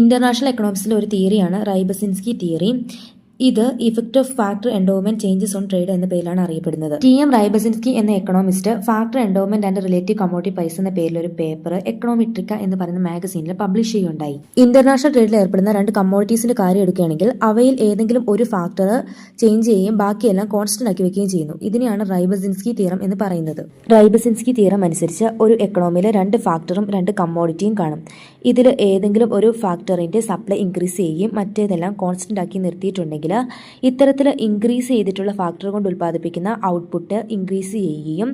International എക്കണോമിക്സിലെ ഒരു തിയറിയാണ് റൈബസിൻസ്കി തിയറി. ഇത് effect of factor endowment changes on trade എന്ന പേരിലാണ് അറിയപ്പെടുന്നത്. ടി.എം. റൈബസിൻസ്കി എന്ന economist factor endowment and relative commodity price എന്ന പേരിൽ ഒരു പേപ്പർ എക്കണോമെട്രിക്ക എന്ന് പറയുന്ന മാഗസീനിൽ പബ്ലിഷ് ചെയ്യുകയുണ്ടായി. ഇന്റർനാഷണൽ ട്രേഡിൽ ഏർപ്പെടുന്ന രണ്ട് കമ്മോഡിറ്റീസിന്റെ കാര്യം എടുക്കുകയാണെങ്കിൽ അവയിൽ ഏതെങ്കിലും ഒരു ഫാക്ടർ ചേഞ്ച് ചെയ്യുകയും ബാക്കിയെല്ലാം കോൺസ്റ്റന്റ് ആക്കി വെക്കുകയും ചെയ്യുന്നു. ഇതിനെയാണ് റൈബസിൻസ്കി തിയറം എന്ന് പറയുന്നത്. റൈബസിൻസ്കി തിയറം അനുസരിച്ച് ഒരു എക്കണോമിയിൽ രണ്ട് ഫാക്ടറും രണ്ട് കമ്മോഡിറ്റിയും കാണും. ഇതിൽ ഏതെങ്കിലും ഒരു ഫാക്ടറിന്റെ സപ്ലൈ ഇൻക്രീസ് ചെയ്യുകയും മറ്റേതെല്ലാം കോൺസ്റ്റന്റ് ആക്കി നിർത്തിയിട്ടുണ്ടെങ്കിൽ ഇത്തരത്തിൽ ഇൻക്രീസ് ചെയ്തിട്ടുള്ള ഫാക്ടർ കൊണ്ട് ഉൽപ്പാദിപ്പിക്കുന്ന ഔട്ട്പുട്ട് ഇൻക്രീസ് ചെയ്യുകയും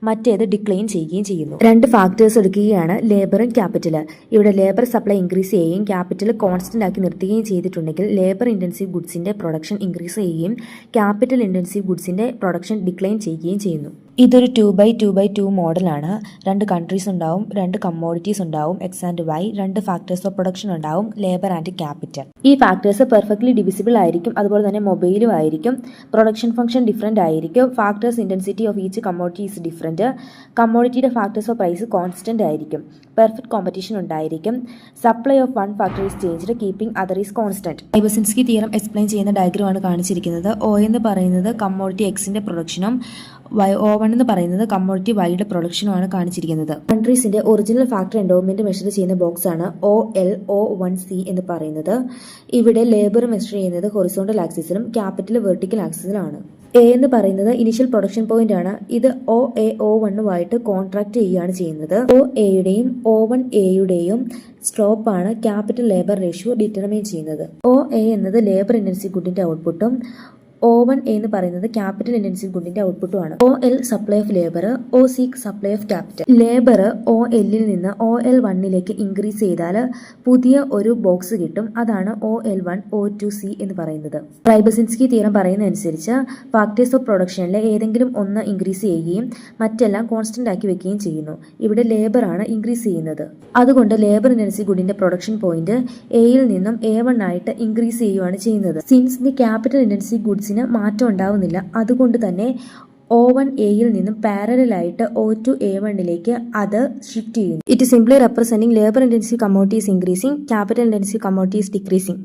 മറ്റേത് ഡിക്ലൈൻ ചെയ്യുകയും ചെയ്യുന്നു. രണ്ട് ഫാക്ടേഴ്സ് എടുക്കുകയാണ് ലേബറും ക്യാപിറ്റൽ. ഇവിടെ ലേബർ സപ്ലൈ ഇൻക്രീസ് ചെയ്യുകയും ക്യാപിറ്റൽ കോൺസ്റ്റന്റ് ആക്കി നിർത്തുകയും ചെയ്തിട്ടുണ്ടെങ്കിൽ ലേബർ ഇന്റൻസീവ് ഗുഡ്സിന്റെ പ്രൊഡക്ഷൻ ഇൻക്രീസ് ചെയ്യുകയും ക്യാപിറ്റൽ ഇന്റൻസീവ് ഗുഡ്സിന്റെ പ്രൊഡക്ഷൻ ഡിക്ലൈൻ ചെയ്യുകയും ചെയ്യുന്നു. ഇതൊരു 2x2x2 മോഡലാണ്. രണ്ട് കൺട്രീസ് ഉണ്ടാവും, രണ്ട് കമ്മോഡിറ്റീസ് ഉണ്ടാവും, എക്സ് ആൻഡ് വൈ, രണ്ട് ഫാക്ടേഴ്സ് ഓഫ് പ്രൊഡക്ഷൻ ഉണ്ടാവും, ലേബർ ആൻഡ് ക്യാപിറ്റൽ. ഈ ഫാക്ടേഴ്സ് പെർഫെക്റ്റ്ലി ഡിവിസിബിൾ ആയിരിക്കും, അതുപോലെ തന്നെ മൊബൈലും ആയിരിക്കും. പ്രൊഡക്ഷൻ ഫംഗ്ഷൻ ഡിഫറെന്റ് ആയിരിക്കും. Factors intensity of each commodity is different. കമ്മോഡിറ്റിയുടെ ഫാക്ടേഴ്സ് ഓഫ് പ്രൈസ് കോൺസ്റ്റന്റ് ആയിരിക്കും. പെർഫെക്റ്റ് കോമ്പറ്റീഷൻ ഉണ്ടായിരിക്കും. Supply of one factor is changed, keeping other is constant. Rybczynski theorem explain ചെയ്യുന്ന ഡയഗ്രമാണ് കാണിച്ചിരിക്കുന്നത്. ഒ എന്ന് പറയുന്നത് കമ്മോഡിറ്റി എക്സിന്റെ പ്രൊഡക്ഷനും O1 എന്ന് പറയുന്നത് കമ്മോഡിറ്റി വൈയുടെ പ്രൊഡക്ഷനുമാണ് കാണിച്ചിരിക്കുന്നത്. കൺട്രീസിന്റെ ഒറിജിനൽ ഫാക്ടർ എൻഡോവ്മെന്റ് മെഷർ ചെയ്യുന്ന ബോക്സ് ആണ് OLO1C എന്ന് പറയുന്നത്. ഇവിടെ ലേബർ മെഷർ ചെയ്യുന്നത് ഹൊറിസോണ്ടൽ ആക്സിസിലും ക്യാപിറ്റൽ വെർട്ടിക്കൽ ആക്സിസിലാണ്. എ എന്ന് പറയുന്നത് ഇനിഷ്യൽ പ്രൊഡക്ഷൻ പോയിന്റ് ആണ്. ഇത് OA01 കോൺട്രാക്ട് ചെയ്യുകയാണ് ചെയ്യുന്നത്. OAയുടെയും O1Aയുടെയും സ്ലോപ്പ് ആണ് ക്യാപിറ്റൽ ലേബർ റേഷ്യോ ഡിറ്റർമൈൻ ചെയ്യുന്നത്. OA എന്നത് ലേബർ ഇന്റൻസീവ് ഗുഡിന്റെ ഔട്ട്പുട്ടും O1A എന്ന് പറയുന്നത് ക്യാപിറ്റൽ ഇന്റൻസീവ് ഗുഡിന്റെ ഔട്ട്പുട്ടുമാണ്. OL supply of labour, OC supply of capital. Labour OLൽ നിന്ന് OL1ലേക്ക് ഇൻക്രീസ് ചെയ്താൽ പുതിയ ഒരു ബോക്സ് കിട്ടും. അതാണ് OL1 O2C എന്ന് പറയുന്നത്. റൈബസിൻസ്കി തിയറം പറയുന്ന അനുസരിച്ച് ഫാക്ടേഴ്സ് ഓഫ് പ്രൊഡക്ഷനിലെ ഏതെങ്കിലും ഒന്ന് ഇൻക്രീസ് ചെയ്യുകയും മറ്റെല്ലാം കോൺസ്റ്റന്റ് ആക്കി വെക്കുകയും ചെയ്യുന്നു. ഇവിടെ ലേബർ ആണ് ഇൻക്രീസ് ചെയ്യുന്നത്. അതുകൊണ്ട് ലേബർ ഇന്റൻസീവ് ഗുഡിന്റെ പ്രൊഡക്ഷൻ പോയിന്റ് എയിൽ നിന്നും A1 ആയിട്ട് ഇൻക്രീസ് ചെയ്യുകയാണ് ചെയ്യുന്നത്. സിൻസ് ദി ക്യാപിറ്റൽ ഇന്റൻസീവ് ഗുഡ്സിന് മാറ്റം ഉണ്ടാവുന്നില്ല, അതുകൊണ്ട് തന്നെ O1Aയിൽ നിന്നും പാരലലായിട്ട് O2A1ലേക്ക് അത് ഷിഫ്റ്റ് ചെയ്യുന്നു. It simply representing labour intensive commodity is increasing, capital intensive commodity is decreasing.